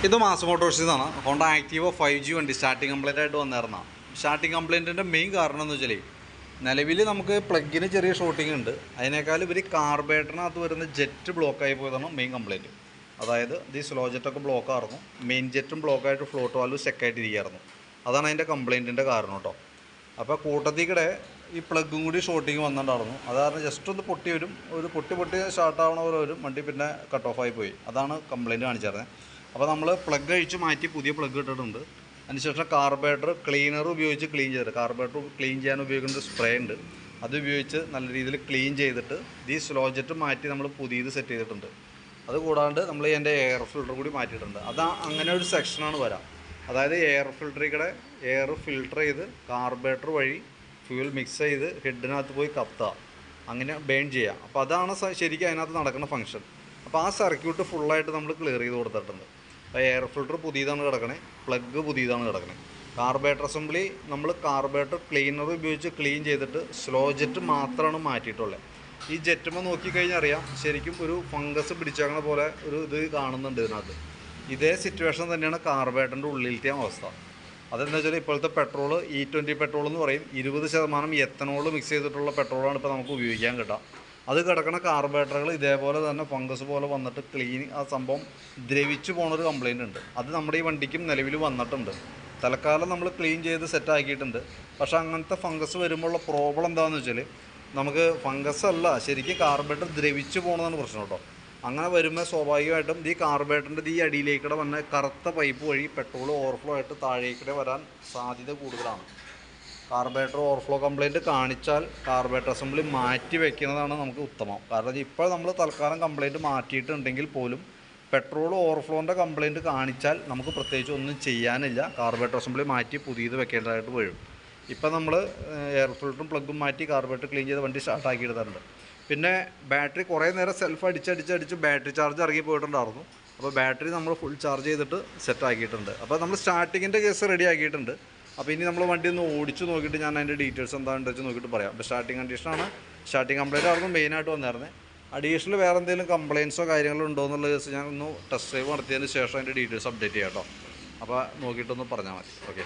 ഇത് mass മോട്ടോഴ്സിന്നാണ്. Honda Activa 5G വണ്ടി starting complaint ആയിട്ട് വന്നിരുന്ന. സ്റ്റാർട്ടിങ് കംപ്ലൈൻറ്റിൻ്റെ മെയിൻ കാരണം എന്ന് വെച്ചാൽ നിലവിൽ നമുക്ക് പ്ലഗിന് ചെറിയ ഷോർട്ടിങ് ഉണ്ട്. അതിനേക്കാൾ ഇവർ കാർബേറ്ററിനകത്ത് വരുന്ന ജെറ്റ് ബ്ലോക്കായി പോയതാണ് മെയിൻ കംപ്ലയിൻറ്റ്. അതായത് ഈ സ്ലോ ജെറ്റൊക്കെ ബ്ലോക്കായിരുന്നു, മെയിൻ ജെറ്റും ബ്ലോക്കായിട്ട് ഫ്ലോട്ട് വാൽവ് സെക്കായിട്ട് ഇരിക്കുകയായിരുന്നു. അതാണ് അതിൻ്റെ കംപ്ലയിൻറ്റിൻ്റെ കാരണം കേട്ടോ. അപ്പോൾ കൂട്ടത്തിക്കടെ ഈ പ്ലഗും കൂടി ഷോർട്ടിങ് വന്നിട്ടുണ്ടായിരുന്നു. അത് കാരണം ജസ്റ്റ് ഒന്ന് പൊട്ടി വരും, ഒരു പൊട്ടി സ്റ്റാർട്ടാവണ പോലെ വരും, വണ്ടി പിന്നെ കട്ട് ഓഫായി പോയി. അതാണ് കംപ്ലയിൻറ്റ് കാണിച്ചിരുന്നത്. അപ്പോൾ നമ്മൾ പ്ലഗ് അഴിച്ച് മാറ്റി പുതിയ പ്ലഗ് ഇട്ടിട്ടുണ്ട്. അതിനുശേഷം കാർബേറ്റർ ക്ലീനർ ഉപയോഗിച്ച് ക്ലീൻ ചെയ്തിട്ട്, കാർബേറ്റർ ക്ലീൻ ചെയ്യാൻ ഉപയോഗിക്കുന്ന സ്പ്രേ ഉണ്ട്, അത് ഉപയോഗിച്ച് നല്ല രീതിയിൽ ക്ലീൻ ചെയ്തിട്ട് ഈ സ്ലോ ജെറ്റ് മാറ്റി നമ്മൾ പുതിയത് സെറ്റ് ചെയ്തിട്ടുണ്ട്. അത് കൂടാണ്ട് നമ്മൾ അതിൻ്റെ എയർ ഫിൽറ്റർ കൂടി മാറ്റിയിട്ടുണ്ട്. അത് അങ്ങനെ ഒരു സെക്ഷനാണ് വരാം. അതായത് എയർ ഫിൽറ്ററിൽ കൂടെ എയർ ഫിൽട്ടർ ചെയ്ത് കാർബേറ്റർ വഴി ഫ്യൂൽ മിക്സ് ചെയ്ത് ഹെഡിനകത്ത് പോയി കത്തുക, അങ്ങനെ ബേൺ ചെയ്യുക. അപ്പോൾ അതാണ് ശരിക്കും അതിനകത്ത് നടക്കുന്ന ഫംഗ്ഷൻ. അപ്പോൾ ആ സർക്യൂട്ട് ഫുള്ളായിട്ട് നമ്മൾ ക്ലിയർ ചെയ്ത് കൊടുത്തിട്ടുണ്ട്. അപ്പോൾ എയർ ഫിൽറ്റർ പുതിയതാണ് കിടക്കണേ, പ്ലഗ് പുതിയതാണ് കിടക്കണേ. കാർബേറ്റർ അസംബ്ലി നമ്മൾ കാർബേറ്റർ ക്ലീനർ ഉപയോഗിച്ച് ക്ലീൻ ചെയ്തിട്ട് സ്ലോ ജെറ്റ് മാത്രമാണ് മാറ്റിയിട്ടുള്ളത്. ഈ ജെറ്റുമ്പോൾ നോക്കിക്കഴിഞ്ഞാൽ അറിയാം, ശരിക്കും ഒരു ഫംഗസ് പിടിച്ചേക്കണ പോലെ ഒരു ഇത് കാണുന്നുണ്ട് ഇതിനകത്ത്. ഇതേ സിറ്റുവേഷൻ തന്നെയാണ് കാർബേറ്ററിൻ്റെ ഉള്ളിലത്തെ അവസ്ഥ. അതെന്താ വെച്ചാൽ ഇപ്പോഴത്തെ പെട്രോൾ E20 പെട്രോൾ എന്ന് പറയും, 20% എത്തനോൾ മിക്സ് ചെയ്തിട്ടുള്ള പെട്രോളാണ് ഇപ്പോൾ നമുക്ക് ഉപയോഗിക്കാൻ കിട്ടുക. അത് കിടക്കണ കാർബേറ്ററുകൾ ഇതേപോലെ തന്നെ ഫംഗസ് പോലെ വന്നിട്ട് ആ സംഭവം ദ്രവിച്ചു പോകുന്നൊരു കംപ്ലയിൻ്റ് ഉണ്ട്. അത് നമ്മുടെ ഈ വണ്ടിക്കും നിലവിൽ വന്നിട്ടുണ്ട്. തൽക്കാലം നമ്മൾ ക്ലീൻ ചെയ്ത് സെറ്റ് ആക്കിയിട്ടുണ്ട്. പക്ഷേ അങ്ങനത്തെ ഫംഗസ് വരുമ്പോഴുള്ള പ്രോബ്ലം എന്താണെന്ന് വെച്ചാൽ, നമുക്ക് ഫംഗസ് അല്ല, ശരിക്കും കാർബേറ്റർ ദ്രവിച്ചു പോകുന്നതാണ് പ്രശ്നം കേട്ടോ. അങ്ങനെ വരുമ്പോൾ സ്വാഭാവികമായിട്ടും ഈ കാർബേറ്ററിൻ്റെ ഈ അടിയിലേക്കൂടെ വന്ന കറുത്ത പൈപ്പ് വഴി പെട്രോൾ ഓവർഫ്ലോ ആയിട്ട് താഴേക്കൂടെ വരാൻ സാധ്യത കൂടുതലാണ്. കാർബേറ്റർ ഓവർഫ്ലോ കംപ്ലയിൻറ്റ് കാണിച്ചാൽ കാർബേറ്റർ അസംബ്ലി മാറ്റി വയ്ക്കുന്നതാണ് നമുക്ക് ഉത്തമം. കാരണം ഇപ്പോൾ നമ്മൾ തൽക്കാലം കംപ്ലയിൻറ്റ് മാറ്റിയിട്ടുണ്ടെങ്കിൽ പോലും പെട്രോൾ ഓവർഫ്ലോൻ്റെ കംപ്ലയിൻറ്റ് കാണിച്ചാൽ നമുക്ക് പ്രത്യേകിച്ച് ഒന്നും ചെയ്യാനില്ല. കാർബേറ്റർ അസംബ്ലി മാറ്റി പുതിയത് വെക്കേണ്ടതായിട്ട് വരും. ഇപ്പം നമ്മൾ എയർ ഫിൽറ്ററും പ്ലഗും മാറ്റി കാർബേറ്റർ ക്ലീൻ ചെയ്ത് വണ്ടി സ്റ്റാർട്ടാക്കി എടുത്തിട്ടുണ്ട്. പിന്നെ ബാറ്ററി കുറേ നേരം സെൽഫ് അടിച്ച് ബാറ്ററി ചാർജ് ഇറങ്ങി പോയിട്ടുണ്ടായിരുന്നു. അപ്പോൾ ബാറ്ററി നമ്മൾ ഫുൾ ചാർജ് ചെയ്തിട്ട് സെറ്റ് ആക്കിയിട്ടുണ്ട്. അപ്പോൾ നമ്മൾ സ്റ്റാർട്ടിങ്ങിൻ്റെ കേസ് റെഡി ആക്കിയിട്ടുണ്ട്. അപ്പോൾ ഇനി നമ്മൾ വണ്ടി ഒന്ന് ഓടിച്ച് നോക്കിയിട്ട് ഞാൻ അതിൻ്റെ ഡീറ്റെയിൽസ് എന്താണെന്ന് വെച്ച് നോക്കിയിട്ട് പറയാം. അപ്പോൾ സ്റ്റാർട്ടിങ് കണ്ടീഷനാണ്, സ്റ്റാർട്ടിങ് കംപ്ലയിൻ്റ് ആയിരുന്നു മെയിനായിട്ട് വന്നിരുന്നത്. അഡീഷണൽ വേറെ എന്തെങ്കിലും കംപ്ലയിൻസോ കാര്യങ്ങളോ ഉണ്ടോ എന്നുള്ള കേസ് ഞാൻ ഒന്ന് ടെസ്റ്റ് ഡ്രൈവ് നടത്തിയതിന് ശേഷം അതിൻ്റെ ഡീറ്റെയിൽസ് അപ്ഡേറ്റ് ചെയ്യാം കേട്ടോ. അപ്പോൾ നോക്കിയിട്ടൊന്ന് പറഞ്ഞാൽ മതി. ഓക്കെ.